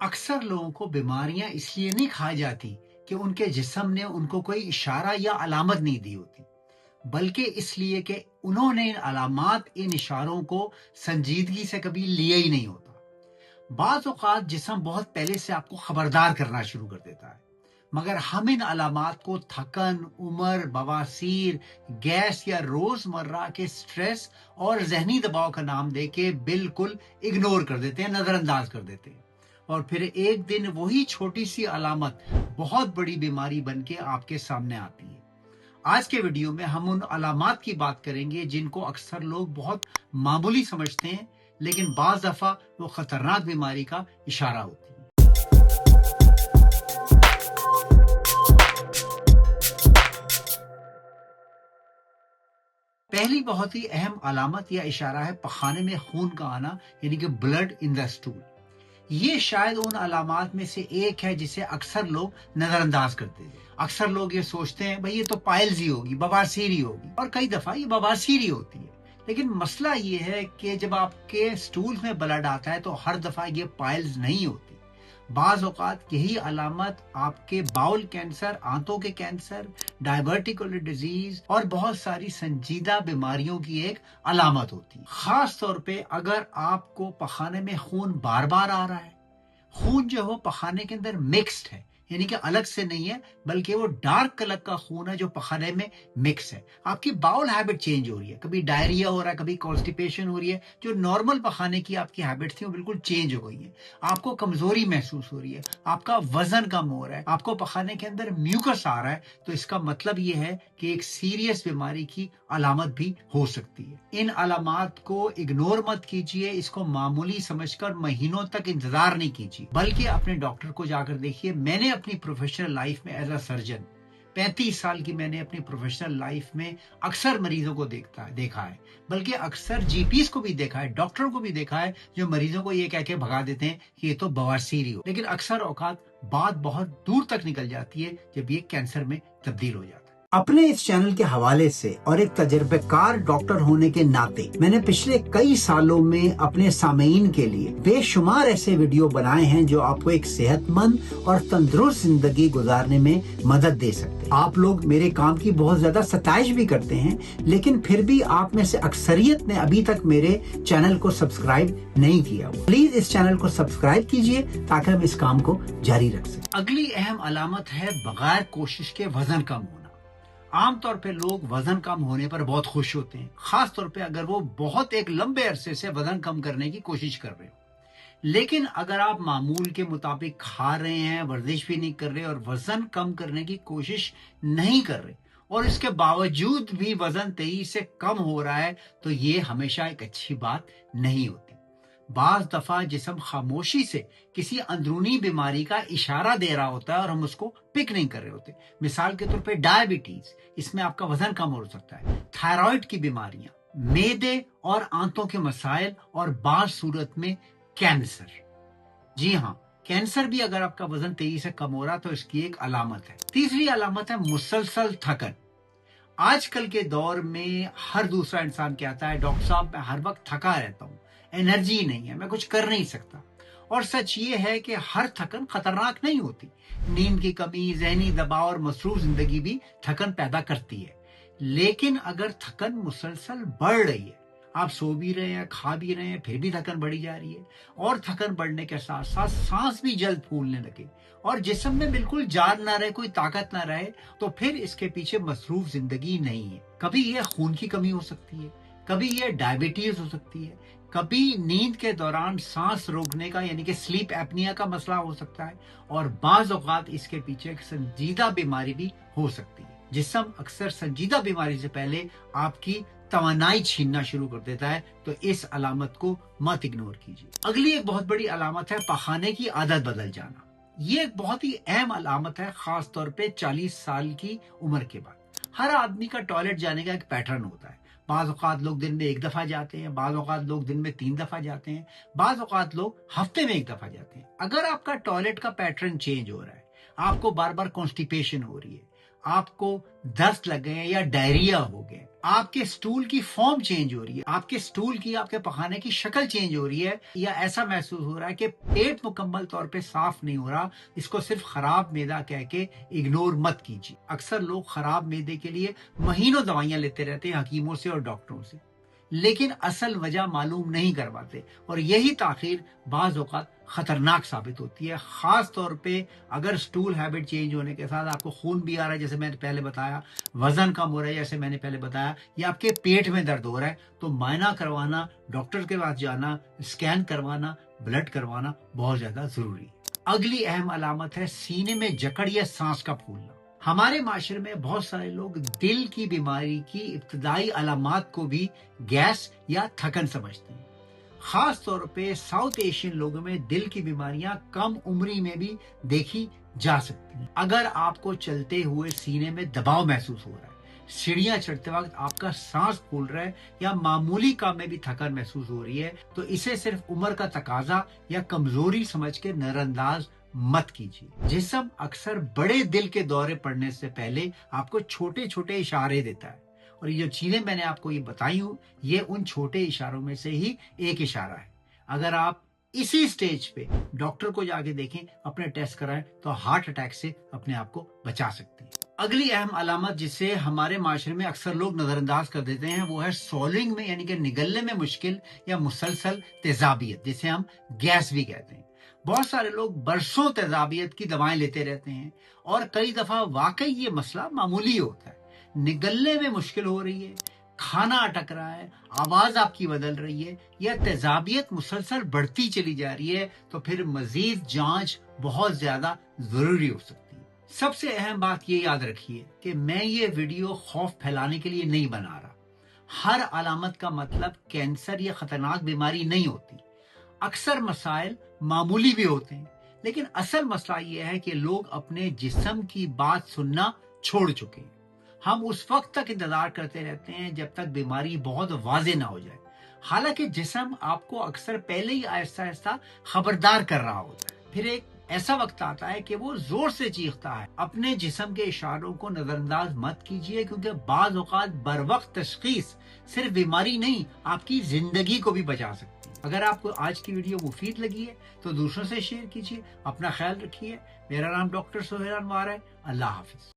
अक्सर लोगों को बीमारियां इसलिए नहीं खाई जाती कि उनके जिस्म ने उनको कोई इशारा या अलामत नहीं दी होती, बल्कि इसलिए कि उन्होंने इन अलामात, इन इशारों को संजीदगी से कभी लिया ही नहीं होता। बाज़ औक़ात जिस्म बहुत पहले से आपको खबरदार करना शुरू कर देता है, मगर हम इन अलामात को थकन, उम्र, बवासीर, गैस या रोज़मर्रा के स्ट्रेस और ज़हनी दबाव का नाम दे के बिल्कुल इग्नोर कर देते हैं, नज़रअंदाज कर देते हैं। और फिर एक दिन वही छोटी सी अलामत बहुत बड़ी बीमारी बन के आपके सामने आती है। आज के वीडियो में हम उन अलामात की बात करेंगे जिनको अक्सर लोग बहुत मामूली समझते हैं, लेकिन बाज़ दफ़ा वो खतरनाक बीमारी का इशारा होती है। पहली बहुत ही अहम अलामत या इशारा है पखाने में खून का आना, यानी कि ब्लड इन द स्टूल। ये शायद उन अलामात में से एक है जिसे अक्सर लोग नजरअंदाज करते हैं। अक्सर लोग ये सोचते हैं भाई ये तो पाइल्स ही होगी, बवासीर ही होगी, और कई दफा ये बवासीर ही होती है। लेकिन मसला ये है कि जब आपके स्टूल में ब्लड आता है तो हर दफा ये पाइल्स नहीं होती। बाज़ औक़ात यही अलामत आपके बाउल कैंसर, आंतों के कैंसर, डायबिटिक डिजीज और बहुत सारी संजीदा बीमारियों की एक अलामत होती है। खास तौर पे अगर आपको पखाने में खून बार बार आ रहा है, खून जो हो पखाने के अंदर मिक्स्ड है, यानी कि अलग से नहीं है, बल्कि वो डार्क कलर का खून है जो पखाने में मिक्स है। आपकी बाउल हैबिट चेंज हो रही है, कभी डायरिया हो रहा है, कभी कॉन्स्टिपेशन हो रही है। जो नॉर्मल पखाने की आपकी हैबिट थी वो बिल्कुल चेंज हो गई है। आपको कमजोरी महसूस हो रही है, आपका वजन कम हो रहा है, आपको पखाने के अंदर म्यूकस आ रहा है, तो इसका मतलब ये है कि एक सीरियस बीमारी की अलामत भी हो सकती है। इन अलामात को इग्नोर मत कीजिए, इसको मामूली समझकर महीनों तक इंतजार नहीं कीजिए, बल्कि अपने डॉक्टर को जाकर देखिए। मैंने अपनी प्रोफेशनल लाइफ में एज अ सर्जन 35 साल की मैंने अपनी प्रोफेशनल लाइफ में अक्सर मरीजों को देखा है, बल्कि अक्सर जीपीस को भी देखा है, डॉक्टरों को भी देखा है, जो मरीजों को ये कह के भगा देते हैं कि ये तो बवासीर ही हो। लेकिन अक्सर औकात बात बहुत दूर तक निकल जाती है जब ये कैंसर में तब्दील हो जाता है। अपने इस चैनल के हवाले से और एक तजर्बेकार डॉक्टर होने के नाते मैंने पिछले कई सालों में अपने सामीन के लिए बेशुमार ऐसे वीडियो बनाए हैं जो आपको एक सेहतमंद और तंदुरुस्त जिंदगी गुजारने में मदद दे सकते हैं। आप लोग मेरे काम की बहुत ज्यादा सताइश भी करते हैं, लेकिन फिर भी आप में से अक्सरियत ने अभी तक मेरे चैनल को सब्सक्राइब नहीं किया हुआ। प्लीज इस चैनल को सब्सक्राइब कीजिए ताकि हम इस काम को जारी रख सकें। अगली अहम अलामत है बगैर कोशिश के वजन कम होना। आमतौर पे लोग वजन कम होने पर बहुत खुश होते हैं, खास तौर पे अगर वो बहुत एक लंबे अरसे से वजन कम करने की कोशिश कर रहे हो। लेकिन अगर आप मामूल के मुताबिक खा रहे हैं, वर्जिश भी नहीं कर रहे और वजन कम करने की कोशिश नहीं कर रहे, और इसके बावजूद भी वजन तेजी से कम हो रहा है, तो ये हमेशा एक अच्छी बात नहीं होती। बाज दफा जिस्म खामोशी से किसी अंदरूनी बीमारी का इशारा दे रहा होता है और हम उसको पिक नहीं कर रहे होते। मिसाल के तौर पे डायबिटीज, इसमें आपका वजन कम हो सकता है। थायराइड की बीमारियां, मेदे और आंतों के मसाइल, और बाज सूरत में कैंसर। जी हाँ, कैंसर भी अगर आपका वजन तेजी से कम हो रहा तो इसकी एक अलामत है। तीसरी अलामत है मुसलसल थकन। आजकल के दौर में हर दूसरा इंसान कहता है डॉक्टर साहब मैं हर वक्त थका रहता हूँ, एनर्जी नहीं है, मैं कुछ कर नहीं सकता। और सच ये है कि हर थकन खतरनाक नहीं होती। नींद की कमी, जहनी दबाव और मसरूफ जिंदगी भी थकन पैदा करती है। लेकिन अगर थकन मुसलसल बढ़ रही है, आप सो भी रहे हैं, खा भी रहे हैं, फिर भी थकन बढ़ी जा रही है, और थकन बढ़ने के साथ साथ सांस भी जल्द फूलने लगे और जिस्म में बिल्कुल जान ना रहे, कोई ताकत ना रहे, तो फिर इसके पीछे मसरूफ जिंदगी नहीं है। कभी ये खून की कमी हो सकती है, कभी ये डायबिटीज हो सकती है, कभी नींद के दौरान सांस रोकने का यानी कि स्लीप एपनिया का मसला हो सकता है, और बाज़ औक़ात इसके पीछे एक संजीदा बीमारी भी हो सकती है। जिस्म अक्सर संजीदा बीमारी से पहले आपकी तवानाई छीनना शुरू कर देता है, तो इस अलामत को मत इग्नोर कीजिए। अगली एक बहुत बड़ी अलामत है पखाने की आदत बदल जाना। ये एक बहुत ही अहम अलामत है, खास तौर पे 40 साल की उम्र के बाद। हर आदमी का टॉयलेट जाने का एक पैटर्न होता है। बाज़ औक़ात लोग दिन में 1 दफा जाते हैं, बाज़ औक़ात लोग दिन में 3 दफा जाते हैं, बाज़ औक़ात लोग हफ्ते में 1 दफा जाते हैं। अगर आपका टॉयलेट का पैटर्न चेंज हो रहा है, आपको बार बार कॉन्स्टिपेशन हो रही है, آپ کو دست لگ گئے یا ڈائریا ہو گئے، آپ کے سٹول کی فارم چینج ہو رہی ہے، آپ کے سٹول کی، آپ کے پخانے کی شکل چینج ہو رہی ہے، یا ایسا محسوس ہو رہا ہے کہ پیٹ مکمل طور پہ صاف نہیں ہو رہا، اس کو صرف خراب معدہ کہہ کے اگنور مت کیجیے۔ اکثر لوگ خراب معدے کے لیے مہینوں دوائیاں لیتے رہتے ہیں حکیموں سے اور ڈاکٹروں سے، لیکن اصل وجہ معلوم نہیں کرواتے، اور یہی تاخیر بعض اوقات خطرناک ثابت ہوتی ہے، خاص طور پہ اگر سٹول ہیبٹ چینج ہونے کے ساتھ آپ کو خون بھی آ رہا ہے جیسے میں نے پہلے بتایا، وزن کم ہو رہا ہے جیسے میں نے پہلے بتایا، یا آپ کے پیٹ میں درد ہو رہا ہے، تو معائنہ کروانا، ڈاکٹر کے پاس جانا، اسکین کروانا، بلڈ کروانا بہت زیادہ ضروری ہے۔ اگلی اہم علامت ہے سینے میں جکڑ یا سانس کا پھولنا۔ ہمارے معاشرے میں بہت سارے لوگ دل کی بیماری کی ابتدائی علامات کو بھی گیس یا تھکن سمجھتے ہیں۔ خاص طور پہ ساؤتھ ایشین لوگوں میں دل کی بیماریاں کم عمری میں بھی دیکھی جا سکتی ہیں۔ اگر آپ کو چلتے ہوئے سینے میں دباؤ محسوس ہو رہا ہے، سیڑھیاں چڑھتے وقت آپ کا سانس پھول رہا ہے، یا معمولی کام میں بھی تھکن محسوس ہو رہی ہے، تو اسے صرف عمر کا تقاضا یا کمزوری سمجھ کے نظر انداز مت کیجیے۔ جسم اکثر بڑے دل کے دورے پڑنے سے پہلے آپ کو چھوٹے چھوٹے اشارے دیتا ہے، اور یہ جو چیزیں میں نے آپ کو یہ بتائی ہوں، یہ ان چھوٹے اشاروں میں سے ہی ایک اشارہ ہے۔ اگر آپ اسی سٹیج پہ ڈاکٹر کو جا کے دیکھیں، اپنے ٹیسٹ کرائیں، تو ہارٹ اٹیک سے اپنے آپ کو بچا سکتے ہیں۔ اگلی اہم علامت جسے ہمارے معاشرے میں اکثر لوگ نظر انداز کر دیتے ہیں، وہ ہے سولنگ میں یعنی کہ نگلنے میں مشکل یا مسلسل تیزابیت، جسے ہم گیس بھی کہتے ہیں۔ بہت سارے لوگ برسوں تیزابیت کی دوائیں لیتے رہتے ہیں، اور کئی دفعہ واقعی یہ مسئلہ معمولی ہوتا ہے، نگلنے میں مشکل ہو رہی ہے، کھانا اٹک رہا ہے، آواز آپ کی بدل رہی ہے، یا تیزابیت مسلسل بڑھتی چلی جا رہی ہے، تو پھر مزید جانچ بہت زیادہ ضروری ہو سکتی ہے۔ سب سے اہم بات یہ یاد رکھیے کہ میں یہ ویڈیو خوف پھیلانے کے لیے نہیں بنا رہا۔ ہر علامت کا مطلب کینسر یا خطرناک بیماری نہیں ہوتی۔ اکثر مسائل معمولی بھی ہوتے ہیں، لیکن اصل مسئلہ یہ ہے کہ لوگ اپنے جسم کی بات سننا چھوڑ چکے ہیں۔ ہم اس وقت تک انتظار کرتے رہتے ہیں جب تک بیماری بہت واضح نہ ہو جائے، حالانکہ جسم آپ کو اکثر پہلے ہی آہستہ آہستہ خبردار کر رہا ہوتا ہے۔ پھر ایک ایسا وقت آتا ہے کہ وہ زور سے چیختا ہے۔ اپنے جسم کے اشاروں کو نظر انداز مت کیجیے، کیونکہ بعض اوقات بروقت تشخیص صرف بیماری نہیں، آپ کی زندگی کو بھی بچا سکتی ہے۔ اگر آپ کو آج کی ویڈیو مفید لگی ہے تو دوسروں سے شیئر کیجیے۔ اپنا خیال رکھیے۔ میرا نام ڈاکٹر سہیل انوار ہے۔ اللہ حافظ۔